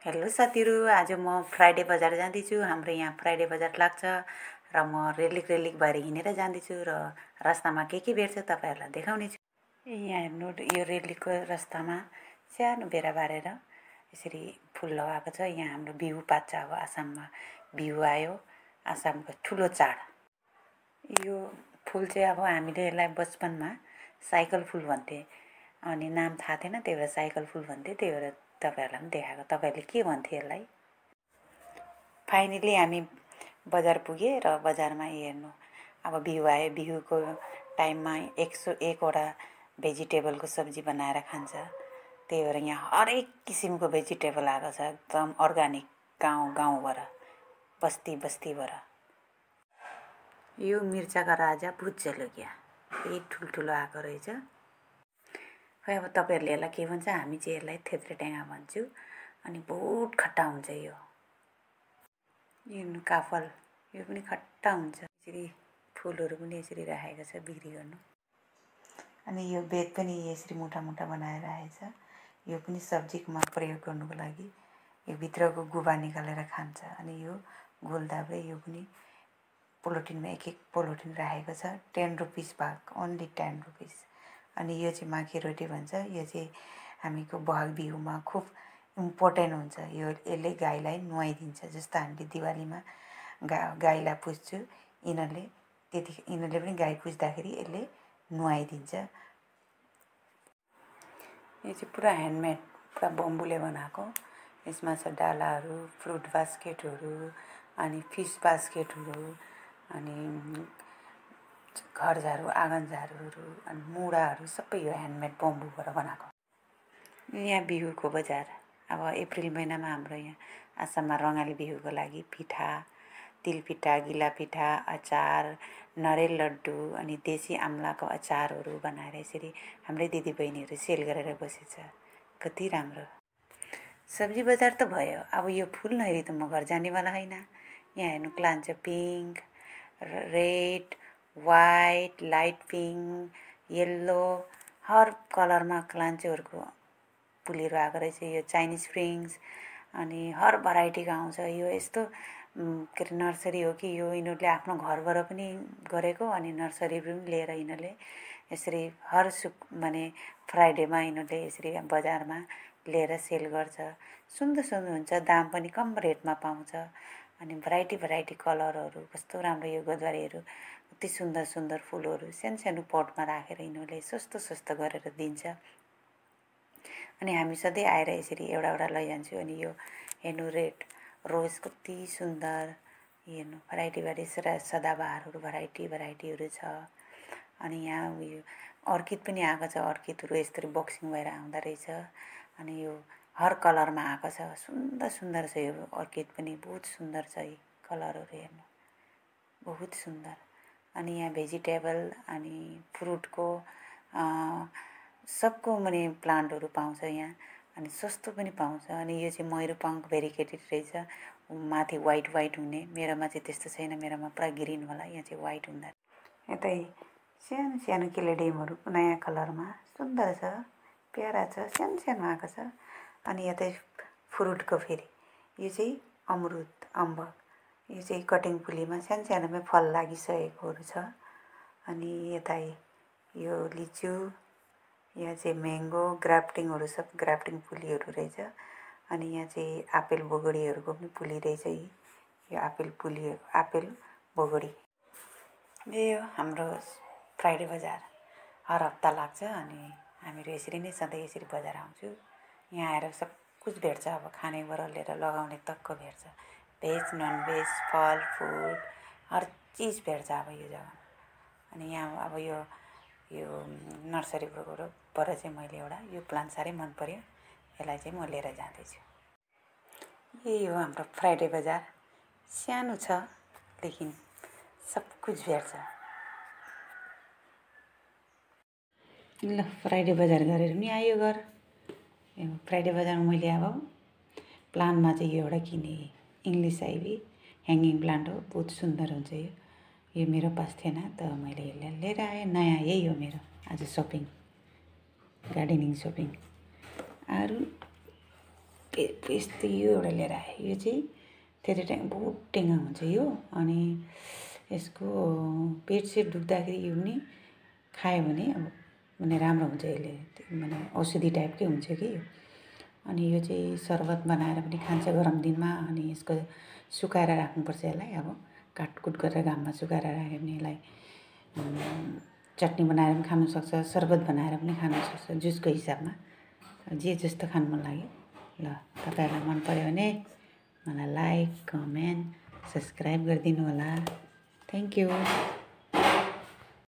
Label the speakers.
Speaker 1: Hello साथीहरू, आज म फ्राइडे बजार जाँदैछु। हाम्रो यहाँ फ्राइडे बजार लाग्छ र म रेलिक भएर हिँडेर जाँदैछु र रास्तामा के भेट्छ तपाईँहरूलाई देखाउने छु। यहाँ हेर्नु, यो रेलीको रास्तामा सानो बेरा बारेर यसरी फुल लगाएको छ। यहाँ हाम्रो बिहु पाच्छ। अब आसाममा बिहु आयो, आसामको ठुलो चाड। यो फुल चाहिँ अब हामीले यसलाई बचपनमा साइकल फुल भन्थे, अनि नाम थाहा थिएन, त्यही भएर साइकल फुल भन्थे। त्यही भएर तपाईँहरूलाई पनि देखाएको। तपाईँहरूले के भन्थे यसलाई? फाइनली हामी बजार पुगे र बजारमा हेर्नु, अब बिहु आयो। बिहुको टाइममा 101वटा भेजिटेबलको सब्जी बनाएर खान्छ। त्यही भएर यहाँ हरेक किसिमको भेजिटेबल आएको छ, एकदम अर्ग्यानिक, गाउँबाट, बस्तीबाट। यो मिर्चाका राजा भुत जलुकिया यही ठुल्ठुलो आएको रहेछ। खै अब तपाईँहरूले यसलाई के भन्छ? हामी चाहिँ यसलाई थेत्रे टेङ्गा भन्छौँ। अनि बहुत खट्टा हुन्छ यो काफल, यो पनि खट्टा हुन्छ। यसरी फुलहरू पनि यसरी राखेको छ बिक्री गर्नु। अनि यो बेग पनि यसरी मुठा बनाएर आएछ। यो पनि सब्जीमा प्रयोग गर्नुको लागि। यो भित्रको गुबा निकालेर खान्छ। अनि यो गोलदाब्रे, यो पनि पोलिथिनमा एक पोलिथिन राखेको छ। 10 रुपिस भाग, ओन्ली 10 रुपिस। अनि यो चाहिँ माघे रोटी भन्छ। यो चाहिँ हामीको बहाग बिहुमा खुब इम्पोर्टेन्ट हुन्छ। यसले गाईलाई नुहाइदिन्छ। जस्तो हामीले दिवालीमा गाईलाई पुज्छु, यिनीहरूले पनि गाई पुज्दाखेरि यसले नुहाइदिन्छ। यो चाहिँ पुरा ह्यान्डमेड, पुरा बम्बुले बनाएको। यसमा छ डालाहरू, फ्रुट बास्केटहरू, अनि फिस बास्केटहरू, अनि घर झाडु, आँगन झाडुहरू, अनि मुढाहरू, सबै यो ह्यान्डमेड बम्बुबाट बनाएको। यहाँ बिहुको बजार। अब अप्रिल महिनामा हाम्रो यहाँ आसाममा रङ्गाली बिहुको लागि पिठा, तिलपिठा, गिला पिठा, अचार, नरिवल लड्डु, अनि देशी आम्लाको अचारहरू बनाएर यसरी हाम्रै दिदीबहिनीहरू सेल गरेर बसेछ। कति राम्रो। सब्जी बजार त भयो, अब यो फुल नहेरी त म घर जानेवाला होइन। यहाँ हेर्नु, क्लान्छ pink, red, white, light pink, yellow, हर कलरमा क्लान्चेहरूको फुलहरू आएको रहेछ। यो चाइनिज स्प्रिङ्स, अनि हर भेराइटीको आउँछ। यो यस्तो के अरे नर्सरी हो कि यो यिनीहरूले आफ्नो घरबाट पनि गरेको, अनि नर्सरी पनि लिएर यिनीहरूले यसरी हर फ्राइडेमा यिनीहरूले यसरी बजारमा लिएर सेल गर्छ। सुन्दर हुन्छ, दाम पनि कम रेटमा पाउँछ। अनि भेराइटी कलरहरू, कस्तो राम्रो यो गोदवरीहरू, कति सुन्दर फुलहरू सानो पटमा राखेर यिनीहरूले सस्तो गरेर दिन्छ। अनि हामी सधैँ आएर यसरी एउटा लैजान्छु। अनि यो हेर्नु, रेड रोज कति सुन्दर। हेर्नु, भेराइटी सदाबहारहरू भेराइटीहरू छ। अनि यहाँ उयो अर्किड पनि आएको छ। अर्किडहरू यस्तरी बक्सिङ भएर आउँदो रहेछ। अनि यो हर कलरमा आएको छ। सुन्दर छ यो अर्किड पनि, बहुत सुन्दर छ। यी कलरहरू हेर्नु, बहुत सुन्दर। अनि यहाँ भेजिटेबल अनि फ्रुटको सबको प्लान्टहरू पाउँछ यहाँ, अनि सस्तो पनि पाउँछ। अनि यो चाहिँ मयुरपङ्ख भेरिकेटेड रहेछ, माथि वाइट हुने। मेरोमा चाहिँ त्यस्तो छैन, मेरोमा पुरा ग्रिन होला, यहाँ चाहिँ वाइट हुँदा। यतै सानो केलेडियमहरू नयाँ कलरमा सुन्दर छ, प्यारा छ, सानो आएको छ। अनि यतै फ्रुटको फेरि यो चाहिँ अमरुद, अम्बक, यो चाहिँ कटिङ पुलीमा सानोमै फल लागिसकेकोहरू छ। अनि यता यो लिचु, यहाँ चाहिँ म्याङ्गो, ग्राफ्टिङहरू, सब ग्राफ्टिङ पुलीहरू रहेछ। अनि यहाँ चाहिँ आपेल बोगडीहरूको पनि पुली रहेछ। यो आपेल बोगडी। यो हाम्रो फ्राइडे बजार हर हप्ता लाग्छ। अनि हामीहरू यसरी नै सधैँ यसरी बजार आउँछु। यहाँ आएर सब कुछ भेट्छ। अब खानेबाट लिएर लगाउने तकको भेट्छ। भेज, नन भेज, फल फुल, हर चिज भेट्छ अब यो जग्गामा। अनि यहाँ अब यो नर्सरीबाट चाहिँ मैले एउटा यो प्लान्ट साह्रै मन पर्यो, यसलाई चाहिँ म लिएर जाँदैछु। यही हो हाम्रो फ्राइडे बजार। सानो छ, लेकिन सब कुछ भेट्छ। ल, फ्राइडे बजार गरेर पनि आयो घर। फ्राइडे बजारमा मैले अब प्लान्टमा चाहिँ यो एउटा किनेँ, इङ्ग्लिस आइभी ह्याङ्गिङ प्लान्ट हो, बहुत सुन्दर हुन्छ यो मेरो पास थिएन, त मैले यसलाई लिएर आएँ। नयाँ यही हो मेरो आज सपिङ, गार्डनिङ सपिङ। अरू यस्तै यो एउटा लिएर आएँ। यो चाहिँ धेरै टाइम बहुत टेङ्गा हुन्छ यो। अनि यसको पेट सेट दुख्दाखेरि यो पनि खायो भने अब माने राम्रो हुन्छ। यसले माने औषधी टाइपकै हुन्छ कि। अनि यो चाहिँ शरबत बनाएर पनि खान्छ गरम दिनमा। अनि यसको सुकाएर राख्नुपर्छ यसलाई। अब काटकुट गरेर घाममा सुकाएर राख्यो भने यसलाई चटनी बनाएर पनि खानु सक्छ, शरबत बनाएर पनि खानु सक्छ, जुसको हिसाबमा जे जस्तो खानु मन लाग्यो। ल तपाईँहरूलाई मन पर्यो भने मलाई लाइक, कमेन्ट, सब्सक्राइब गरिदिनु होला। Thank you.